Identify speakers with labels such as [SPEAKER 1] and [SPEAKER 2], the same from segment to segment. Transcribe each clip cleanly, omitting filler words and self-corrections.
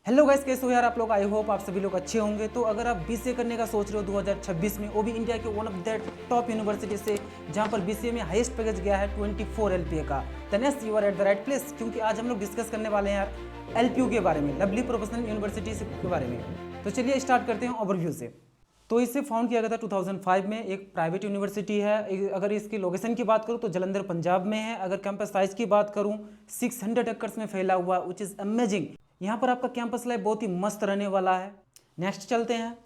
[SPEAKER 1] Hello guys, कैसे हो यार आप लोग। आई होप आप सभी लोग अच्छे होंगे। तो अगर आप बीसीए करने का सोच रहे हो 2026 में, वो भी इंडिया के one of the top university से, जहां पर बीसीए में हाईएस्ट पैकेज गया है 24 एलपीए का, then yes you are at the right place. क्योंकि आज हम लोग डिस्कस करने वाले हैं यार एलपीयू के बारे में, लवली प्रोफेशनल यूनिवर्सिटी के बारे में। तो चलिए स्टार्ट करते हैं ओवरव्यू से। तो इसे फाउंड किया गया था 2005 में। एक प्राइवेट यूनिवर्सिटी है। अगर इसकी लोकेशन की बात करूँ तो जलंधर पंजाब में है। अगर कैंपस साइज की बात करूँ 600 एकर्स में फैला हुआ, विच इज़ अमेजिंग। यहाँ पर आपका कैंपस लाइफ बहुत ही मस्त रहने वाला है। नेक्स्ट चलते हैं।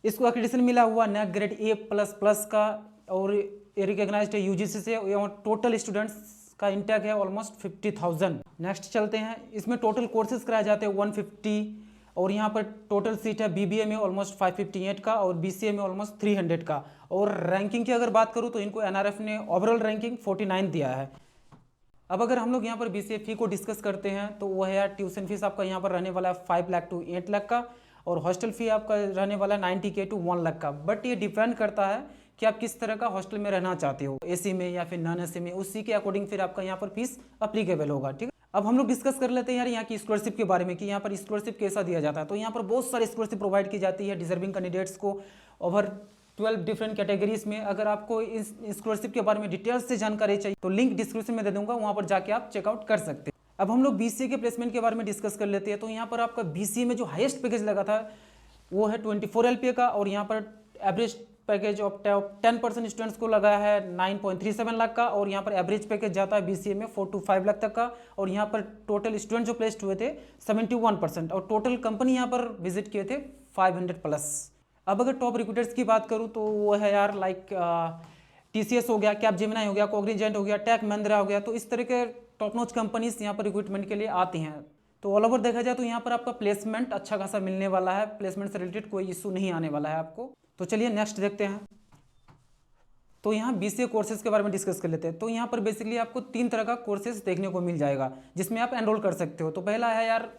[SPEAKER 1] इसको एक्रेडिटेशन मिला हुआ नैक ग्रेड A++ का, और रिकॉग्नाइज्ड है यूजीसी से। टोटल स्टूडेंट्स का इंटेक है ऑलमोस्ट 50,000। नेक्स्ट चलते हैं। इसमें टोटल कोर्सेज कराए जाते हैं 150, और यहाँ पर टोटल सीट है बीबीए में ऑलमोस्ट 558 का, और बीसीए में ऑलमोस्ट 300 का। और रैंकिंग की अगर बात करूँ तो इनको एनआरएफ ने ओवरऑल रैंकिंग 49 दिया है। अब अगर हम लोग यहाँ पर बीसीए फी को डिस्कस करते हैं तो वो है यार, ट्यूशन फीस आपका यहाँ पर रहने वाला है 5 लाख टू 8 लाख का, और हॉस्टल फी आपका रहने वाला है 90K टू 1 लाख का। बट ये डिपेंड करता है कि आप किस तरह का हॉस्टल में रहना चाहते हो, एसी में या फिर नॉन एसी में। उसी के अकॉर्डिंग फिर आपका यहाँ पर फीस अप्लीकेबल होगा। ठीक है, अब हम लोग डिस्कस कर लेते हैं यार यहाँ की स्कॉलरशिप के बारे में, कि यहाँ पर स्कॉलरशिप कैसा दिया जाता है। तो यहाँ पर बहुत सारी स्कॉलरशिप प्रोवाइड की जाती है डिजर्विंग कैंडिडेट्स को ओवर 12 डिफरेंट कैटेगरीज में। अगर आपको इस स्कॉलरशिप के बारे में डिटेल्स से जानकारी चाहिए तो लिंक डिस्क्रिप्शन में दे दूंगा, वहां पर जाके आप चेकआउट कर सकते हैं। अब हम लोग बीसीए के प्लेसमेंट के बारे में डिस्कस कर लेते हैं। तो यहाँ पर आपका बीसीए में जो हाईएस्ट पैकेज लगा था वो है 24 एलपीए का, और यहाँ पर एवरेज पैकेज ऑफ 10% स्टूडेंट्स को लगा है 9.37 लाख का, और यहाँ पर एवरेज पैकेज जाता है बीसीए में 4 to 5 लाख तक का। और यहाँ पर टोटल स्टूडेंट जो प्लेस्ड हुए थे 71%, और टोटल कंपनी यहाँ पर विजिट किए थे 500+। अब अगर टॉप रिक्रूटर्स की बात करूँ तो वो है यार लाइक टीसीएस हो गया, कैपजेमिनी हो गया, कॉग्निजेंट हो गया, टेक महिंद्रा हो गया। तो इस तरह के टॉप नॉच कंपनीज यहाँ पर रिक्रूटमेंट के लिए आती हैं। तो ऑल ओवर देखा जाए तो यहाँ पर आपका प्लेसमेंट अच्छा खासा मिलने वाला है। प्लेसमेंट से रिलेटेड कोई इशू नहीं आने वाला है आपको। तो चलिए नेक्स्ट देखते हैं। तो यहाँ बीसीए कोर्सेज के बारे में डिस्कस कर लेते हैं। तो यहाँ पर बेसिकली आपको 3 तरह का कोर्सेज देखने को मिल जाएगा जिसमें आप एनरोल कर सकते हो। तो पहला है यार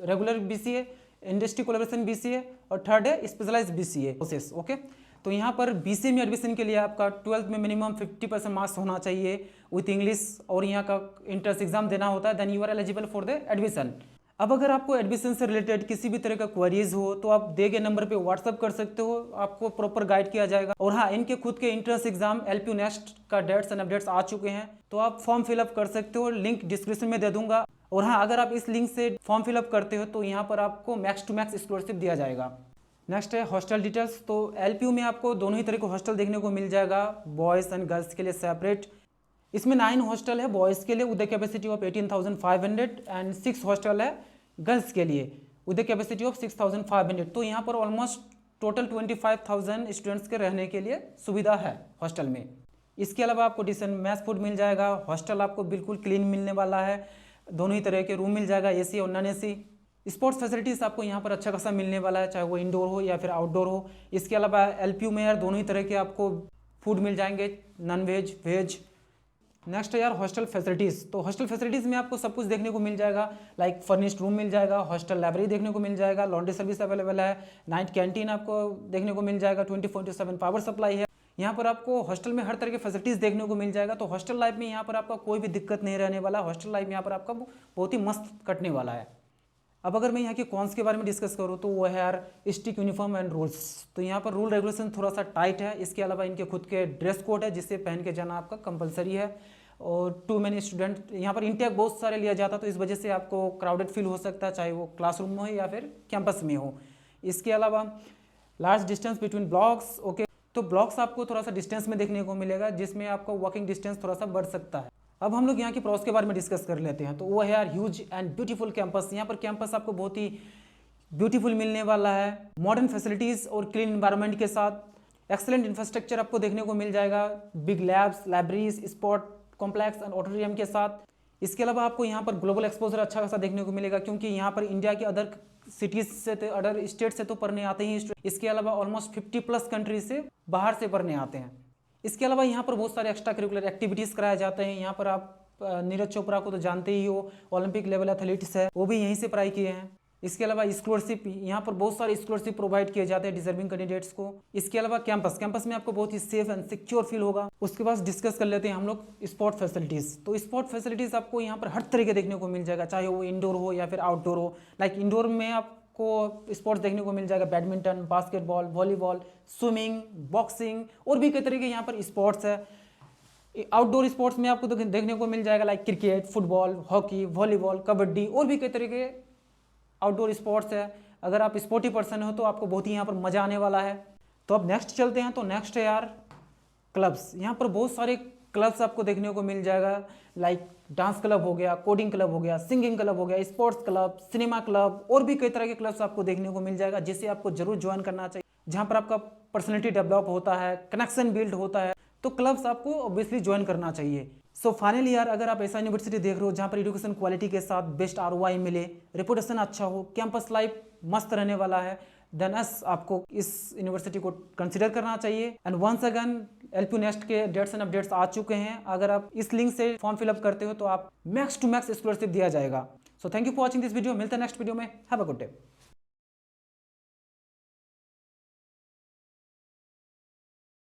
[SPEAKER 1] regular BCA, industry collaboration BCA, और थर्ड है स्पेशलाइज बीसीए प्रोसेस। ओके, तो यहाँ पर बीसीए में एडमिशन के लिए आपका 12th में मिनिमम 50% मार्क्स होना चाहिए विथ इंग्लिश, और यहाँ का इंट्रेंस एग्जाम देना होता है, then you are eligible for the admission. अब अगर आपको एडमिशन से रिलेटेड किसी भी तरह का क्वेरीज हो तो आप दिए गए नंबर पे व्हाट्सअप कर सकते हो, आपको प्रॉपर गाइड किया जाएगा। और हाँ, इनके खुद के इंट्रेंस एग्जाम एलपीयू नेक्स्ट का डेट्स एंड अपडेट्स आ चुके हैं, तो आप फॉर्म फिलअप कर सकते हो, लिंक डिस्क्रिप्शन में दे दूंगा। और हाँ, अगर आप इस लिंक से फॉर्म फिलअप करते हो तो यहाँ पर आपको मैक्स टू मैक्स स्कॉलरशिप दिया जाएगा। नेक्स्ट है हॉस्टल डिटेल्स। तो एलपीयू में आपको दोनों ही तरह के हॉस्टल देखने को मिल जाएगा, बॉयज़ एंड गर्ल्स के लिए सेपरेट। इसमें 9 हॉस्टल है बॉयज़ के लिए with the capacity of 18,500, and 6 hostel है गर्ल्स के लिए विद द कैपेसिटी ऑफ 6,500। तो यहाँ पर ऑलमोस्ट टोटल 25,000 स्टूडेंट्स के रहने के लिए सुविधा है हॉस्टल में। इसके अलावा आपको डिसेंट मैस फूड मिल जाएगा। हॉस्टल आपको बिल्कुल क्लीन मिलने वाला है। दोनों ही तरह के रूम मिल जाएगा, एसी और नॉन एसी। स्पोर्ट्स फैसिलिटीज़ आपको यहाँ पर अच्छा खासा मिलने वाला है, चाहे वो इंडोर हो या फिर आउटडोर हो। इसके अलावा एलपीयू में यार दोनों ही तरह के आपको फूड मिल जाएंगे, नॉन वेज, वेज। नेक्स्ट है यार हॉस्टल फैसिलिटीज़। तो हॉस्टल फैसिलिटीज़ में आपको सब कुछ देखने को मिल जाएगा, लाइक फर्निश्ड रूम मिल जाएगा, हॉस्टल लाइब्रेरी देखने को मिल जाएगा, लॉन्ड्री सर्विस अवेलेबल है, नाइट कैंटीन आपको देखने को मिल जाएगा, 24/7 पावर सप्लाई है। यहाँ पर आपको हॉस्टल में हर तरह की फैसिलिटीज़ देखने को मिल जाएगा। तो हॉस्टल लाइफ में यहाँ पर आपका कोई भी दिक्कत नहीं रहने वाला। हॉस्टल लाइफ यहाँ पर आपका बहुत ही मस्त कटने वाला है। अब अगर मैं यहाँ के कॉन्स के बारे में डिस्कस करूँ तो वो है यार स्ट्रिक्ट यूनिफॉर्म एंड रूल्स। तो यहाँ पर रूल रेगुलेशन थोड़ा सा टाइट है। इसके अलावा इनके खुद के ड्रेस कोड है जिससे पहन के जाना आपका कंपलसरी है। और टू मैनी स्टूडेंट यहाँ पर इंटेक बहुत सारे लिया जाता है, तो इस वजह से आपको क्राउडेड फील हो सकता है, चाहे वो क्लासरूम में हो या फिर कैंपस में हो। इसके अलावा large distance between blocks. Okay, तो ब्लॉक्स आपको थोड़ा सा डिस्टेंस में देखने को मिलेगा, जिसमें आपका वॉकिंग डिस्टेंस थोड़ा सा बढ़ सकता है। अब हम लोग यहाँ की प्रॉस के बारे में डिस्कस कर लेते हैं। तो वो है यार ह्यूज एंड ब्यूटीफुल कैंपस। यहाँ पर कैंपस आपको बहुत ही ब्यूटीफुल मिलने वाला है, मॉडर्न फैसिलिटीज़ और क्लीन इन्वायरमेंट के साथ। एक्सेलेंट इंफ्रास्ट्रक्चर आपको देखने को मिल जाएगा, big labs, libraries, sport complex and auditorium के साथ। इसके अलावा आपको यहाँ पर ग्लोबल एक्सपोजर अच्छा खासा देखने को मिलेगा, क्योंकि यहाँ पर इंडिया के अदर सिटीज से, अदर स्टेट से तो पढ़ने आते हैं। इसके अलावा ऑलमोस्ट 50+ कंट्रीज से बाहर से पढ़ने आते हैं। इसके अलावा यहाँ पर बहुत सारे एक्स्ट्रा करिकुलर एक्टिविटीज़ कराए जाते हैं। यहाँ पर आप नीरज चोपड़ा को तो जानते ही हो, ओलंपिक लेवल एथलीट्स है, वो भी यहीं से पढ़ाई किए हैं। इसके अलावा स्कॉलरशिप, यहाँ पर बहुत सारे स्कॉलरशिप प्रोवाइड किए जाते हैं डिजर्विंग कैंडिडेट्स को। इसके अलावा कैंपस में आपको बहुत ही सेफ एंड सिक्योर फील होगा। उसके बाद डिस्कस कर लेते हैं हम लोग स्पोर्ट फैसिलिटीज़। तो स्पोर्ट फैसिलिटीज़ आपको यहाँ पर हर तरह के देखने को मिल जाएगा, चाहे वो इंडोर हो या फिर आउटडोर हो। लाइक इंडोर में आपको स्पोर्ट्स देखने को मिल जाएगा, badminton, basketball, volleyball, swimming, boxing और भी कई तरह के यहाँ पर स्पोर्ट्स है। आउटडोर स्पोर्ट्स में आपको देखने को मिल जाएगा like cricket, football, hockey, volleyball, kabaddi और भी कई तरह के आउटडोर स्पोर्ट्स है। अगर आप स्पोर्टी पर्सन हो तो आपको बहुत ही यहाँ पर मजा आने वाला है। तो अब नेक्स्ट चलते हैं। तो नेक्स्ट है यार क्लब्स। यहाँ पर बहुत सारे क्लब्स आपको देखने को मिल जाएगा, लाइक डांस क्लब हो गया, कोडिंग क्लब हो गया, सिंगिंग क्लब हो गया, स्पोर्ट्स क्लब, सिनेमा क्लब और भी कई तरह के क्लब्स आपको देखने को मिल जाएगा, जिसे आपको जरूर ज्वाइन करना चाहिए, जहाँ पर आपका पर्सनैलिटी डेवलप होता है, कनेक्शन बिल्ड होता है। तो क्लब्स आपको ऑब्वियसली ज्वाइन करना चाहिए। सो फाइनली यार, अगर आप ऐसा यूनिवर्सिटी देख रहे हो जहाँ पर एजुकेशन क्वालिटी के साथ बेस्ट ROI मिले, रेपुटेशन अच्छा हो, कैंपस लाइफ मस्त रहने वाला है, देन आपको इस यूनिवर्सिटी को कंसिडर करना चाहिए। And once again LPU next के डेट्स एंड अपडेट्स आ चुके हैं। अगर आप इस लिंक से फॉर्म फिलअप करते हो तो आप मैक्स टू मैक्स स्कॉलरशिप दिया जाएगा। So thank you for watching this video. मिलते हैं नेक्स्ट वीडियो में। Have a good day.